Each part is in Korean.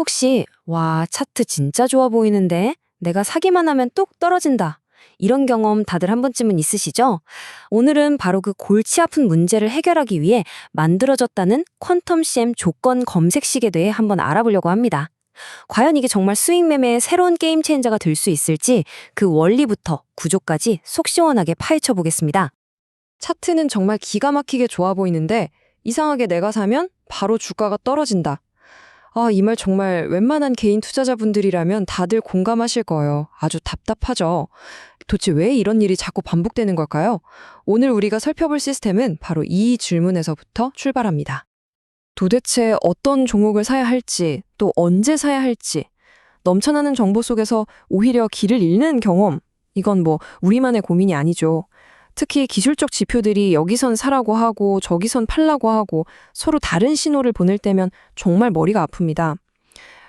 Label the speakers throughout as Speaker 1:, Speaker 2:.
Speaker 1: 혹시 와, 차트 진짜 좋아 보이는데 내가 사기만 하면 뚝 떨어진다. 이런 경험 다들 한 번쯤은 있으시죠? 오늘은 바로 그 골치 아픈 문제를 해결하기 위해 만들어졌다는 퀀텀 CM 조건 검색식에 대해 한번 알아보려고 합니다. 과연 이게 정말 수익 매매의 새로운 게임 체인저가 될 수 있을지 그 원리부터 구조까지 속 시원하게 파헤쳐 보겠습니다. 차트는 정말 기가 막히게 좋아 보이는데 이상하게 내가 사면 바로 주가가 떨어진다. 이 말 정말 웬만한 개인 투자자분들이라면 다들 공감하실 거예요. 아주 답답하죠. 도대체 왜 이런 일이 자꾸 반복되는 걸까요? 오늘 우리가 살펴볼 시스템은 바로 이 질문에서부터 출발합니다. 도대체 어떤 종목을 사야 할지, 또 언제 사야 할지, 넘쳐나는 정보 속에서 오히려 길을 잃는 경험, 이건 우리만의 고민이 아니죠. 특히 기술적 지표들이 여기선 사라고 하고 저기선 팔라고 하고 서로 다른 신호를 보낼 때면 정말 머리가 아픕니다.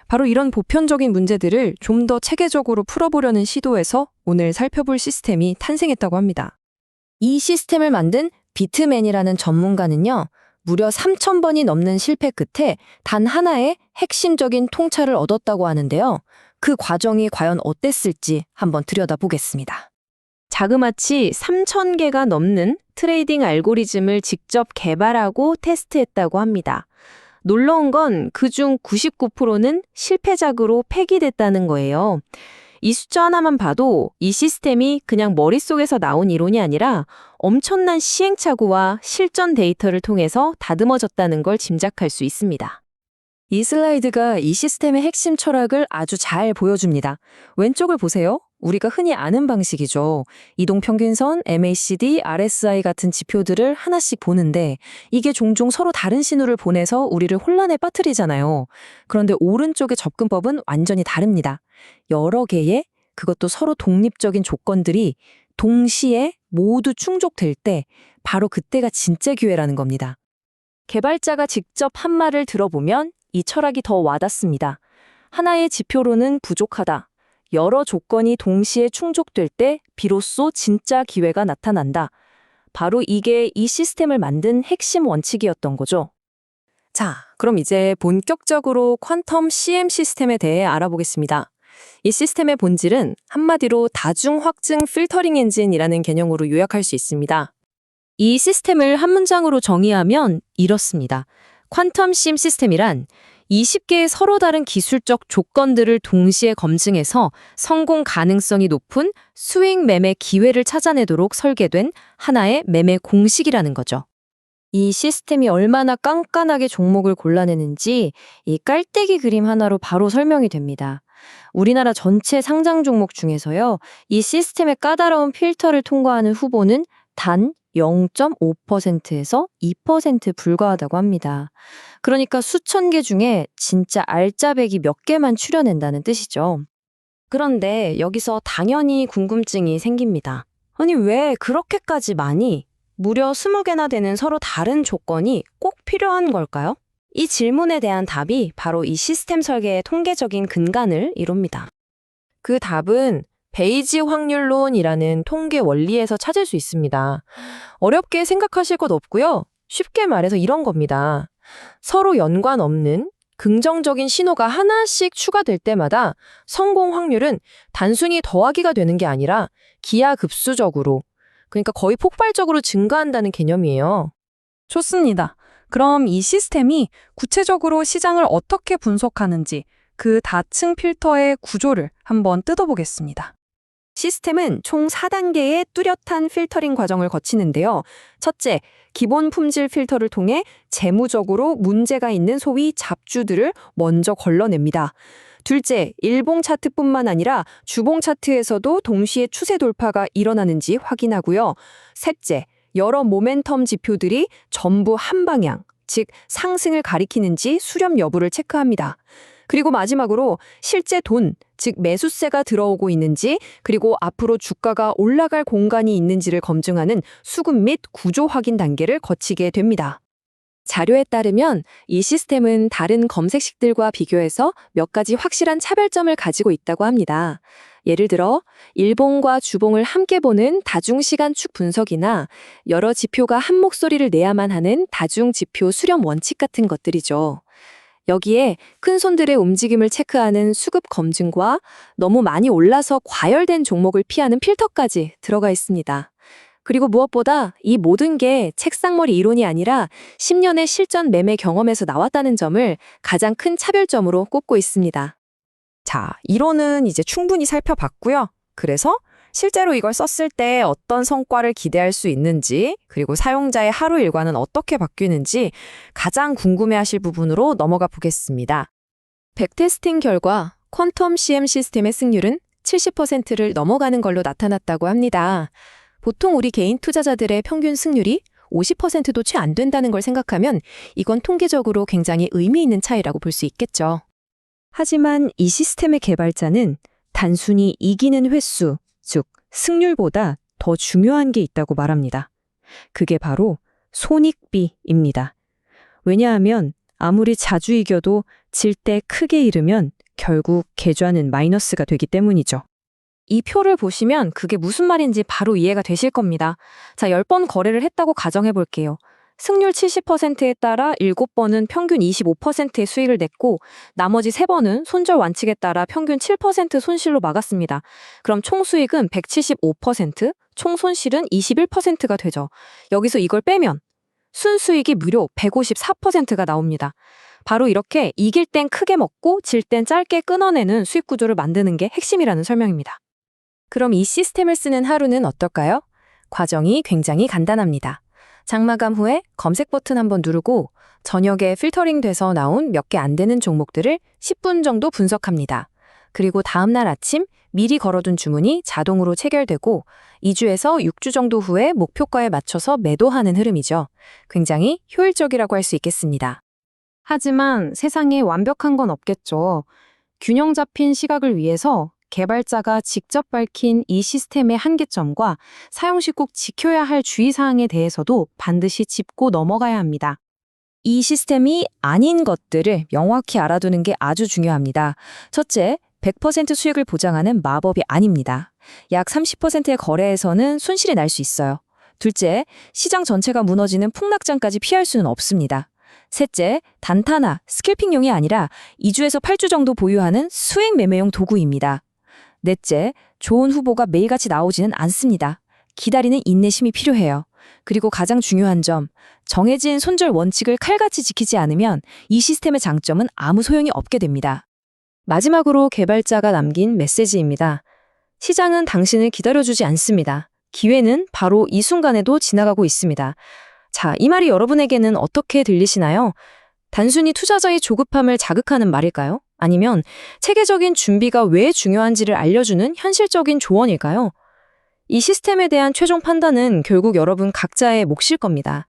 Speaker 1: 바로 이런 보편적인 문제들을 좀 더 체계적으로 풀어보려는 시도에서 오늘 살펴볼 시스템이 탄생했다고 합니다. 이 시스템을 만든 비트맨이라는 전문가는요, 무려 3,000번이 넘는 실패 끝에 단 하나의 핵심적인 통찰을 얻었다고 하는데요. 그 과정이 과연 어땠을지 한번 들여다보겠습니다. 자그마치 3,000개가 넘는 트레이딩 알고리즘을 직접 개발하고 테스트했다고 합니다. 놀라운 건 그중 99%는 실패작으로 폐기됐다는 거예요. 이 숫자 하나만 봐도 이 시스템이 그냥 머릿속에서 나온 이론이 아니라 엄청난 시행착오와 실전 데이터를 통해서 다듬어졌다는 걸 짐작할 수 있습니다. 이 슬라이드가 이 시스템의 핵심 철학을 아주 잘 보여줍니다. 왼쪽을 보세요. 우리가 흔히 아는 방식이죠. 이동평균선, MACD, RSI 같은 지표들을 하나씩 보는데 이게 종종 서로 다른 신호를 보내서 우리를 혼란에 빠뜨리잖아요. 그런데 오른쪽의 접근법은 완전히 다릅니다. 여러 개의 그것도 서로 독립적인 조건들이 동시에 모두 충족될 때 바로 그때가 진짜 기회라는 겁니다. 개발자가 직접 한 말을 들어보면 이 철학이 더 와닿습니다. 하나의 지표로는 부족하다. 여러 조건이 동시에 충족될 때 비로소 진짜 기회가 나타난다. 바로 이게 이 시스템을 만든 핵심 원칙이었던 거죠. 자, 그럼 이제 본격적으로 퀀텀 CM 시스템에 대해 알아보겠습니다. 이 시스템의 본질은 한마디로 다중 확증 필터링 엔진이라는 개념으로 요약할 수 있습니다. 이 시스템을 한 문장으로 정의하면 이렇습니다. 퀀텀 CM 시스템이란 20개의 서로 다른 기술적 조건들을 동시에 검증해서 성공 가능성이 높은 수익 매매 기회를 찾아내도록 설계된 하나의 매매 공식이라는 거죠. 이 시스템이 얼마나 깐깐하게 종목을 골라내는지 이 깔때기 그림 하나로 바로 설명이 됩니다. 우리나라 전체 상장 종목 중에서요, 이 시스템의 까다로운 필터를 통과하는 후보는 단 0.5%에서 2% 불과하다고 합니다. 그러니까 수천 개 중에 진짜 알짜배기 몇 개만 추려낸다는 뜻이죠. 그런데 여기서 당연히 궁금증이 생깁니다. 아니, 왜 그렇게까지 많이, 무려 20개나 되는 서로 다른 조건이 꼭 필요한 걸까요? 이 질문에 대한 답이 바로 이 시스템 설계의 통계적인 근간을 이룹니다. 그 답은 베이지 확률론이라는 통계 원리에서 찾을 수 있습니다. 어렵게 생각하실 것 없고요. 쉽게 말해서 이런 겁니다. 서로 연관 없는 긍정적인 신호가 하나씩 추가될 때마다 성공 확률은 단순히 더하기가 되는 게 아니라 기하급수적으로, 그러니까 거의 폭발적으로 증가한다는 개념이에요.
Speaker 2: 좋습니다. 그럼 이 시스템이 구체적으로 시장을 어떻게 분석하는지 그 다층 필터의 구조를 한번 뜯어보겠습니다.
Speaker 1: 시스템은 총 4단계의 뚜렷한 필터링 과정을 거치는데요. 첫째, 기본 품질 필터를 통해 재무적으로 문제가 있는 소위 잡주들을 먼저 걸러냅니다. 둘째, 일봉 차트뿐만 아니라 주봉 차트에서도 동시에 추세 돌파가 일어나는지 확인하고요. 셋째, 여러 모멘텀 지표들이 전부 한 방향, 즉 상승을 가리키는지 수렴 여부를 체크합니다. 그리고 마지막으로 실제 돈, 즉 매수세가 들어오고 있는지, 그리고 앞으로 주가가 올라갈 공간이 있는지를 검증하는 수급 및 구조 확인 단계를 거치게 됩니다. 자료에 따르면 이 시스템은 다른 검색식들과 비교해서 몇 가지 확실한 차별점을 가지고 있다고 합니다. 예를 들어 일봉과 주봉을 함께 보는 다중시간축 분석이나 여러 지표가 한 목소리를 내야만 하는 다중지표 수렴 원칙 같은 것들이죠. 여기에 큰 손들의 움직임을 체크하는 수급 검증과 너무 많이 올라서 과열된 종목을 피하는 필터까지 들어가 있습니다. 그리고 무엇보다 이 모든 게 책상머리 이론이 아니라 10년의 실전 매매 경험에서 나왔다는 점을 가장 큰 차별점으로 꼽고 있습니다.
Speaker 3: 자, 이론은 이제 충분히 살펴봤고요. 그래서 실제로 이걸 썼을 때 어떤 성과를 기대할 수 있는지, 그리고 사용자의 하루 일과는 어떻게 바뀌는지 가장 궁금해하실 부분으로 넘어가 보겠습니다.
Speaker 1: 백테스팅 결과 퀀텀 CM 시스템의 승률은 70%를 넘어가는 걸로 나타났다고 합니다. 보통 우리 개인 투자자들의 평균 승률이 50%도 채 안 된다는 걸 생각하면 이건 통계적으로 굉장히 의미 있는 차이라고 볼 수 있겠죠. 하지만 이 시스템의 개발자는 단순히 이기는 횟수, 즉 승률보다 더 중요한 게 있다고 말합니다. 그게 바로 손익비입니다. 왜냐하면 아무리 자주 이겨도 질 때 크게 잃으면 결국 계좌는 마이너스가 되기 때문이죠. 이 표를 보시면 그게 무슨 말인지 바로 이해가 되실 겁니다. 자, 10번 거래를 했다고 가정해 볼게요. 승률 70%에 따라 7번은 평균 25%의 수익을 냈고 나머지 3번은 손절 완칙에 따라 평균 7% 손실로 막았습니다. 그럼 총 수익은 175%, 총 손실은 21%가 되죠. 여기서 이걸 빼면 순수익이 무려 154%가 나옵니다. 바로 이렇게 이길 땐 크게 먹고 질 땐 짧게 끊어내는 수익 구조를 만드는 게 핵심이라는 설명입니다. 그럼 이 시스템을 쓰는 하루는 어떨까요? 과정이 굉장히 간단합니다. 장마감 후에 검색 버튼 한번 누르고 저녁에 필터링 돼서 나온 몇 개 안 되는 종목들을 10분 정도 분석합니다. 그리고 다음날 아침 미리 걸어둔 주문이 자동으로 체결되고 2주에서 6주 정도 후에 목표가에 맞춰서 매도하는 흐름이죠. 굉장히 효율적이라고 할 수 있겠습니다. 하지만 세상에 완벽한 건 없겠죠. 균형 잡힌 시각을 위해서 개발자가 직접 밝힌 이 시스템의 한계점과 사용 시 꼭 지켜야 할 주의사항에 대해서도 반드시 짚고 넘어가야 합니다. 이 시스템이 아닌 것들을 명확히 알아두는 게 아주 중요합니다. 첫째, 100% 수익을 보장하는 마법이 아닙니다. 약 30%의 거래에서는 손실이 날 수 있어요. 둘째, 시장 전체가 무너지는 폭락장까지 피할 수는 없습니다. 셋째, 단타나 스캘핑용이 아니라 2주에서 8주 정도 보유하는 수익 매매용 도구입니다. 넷째, 좋은 후보가 매일같이 나오지는 않습니다. 기다리는 인내심이 필요해요. 그리고 가장 중요한 점, 정해진 손절 원칙을 칼같이 지키지 않으면 이 시스템의 장점은 아무 소용이 없게 됩니다. 마지막으로 개발자가 남긴 메시지입니다. 시장은 당신을 기다려주지 않습니다. 기회는 바로 이 순간에도 지나가고 있습니다. 자, 이 말이 여러분에게는 어떻게 들리시나요? 단순히 투자자의 조급함을 자극하는 말일까요? 아니면 체계적인 준비가 왜 중요한지를 알려주는 현실적인 조언일까요? 이 시스템에 대한 최종 판단은 결국 여러분 각자의 몫일 겁니다.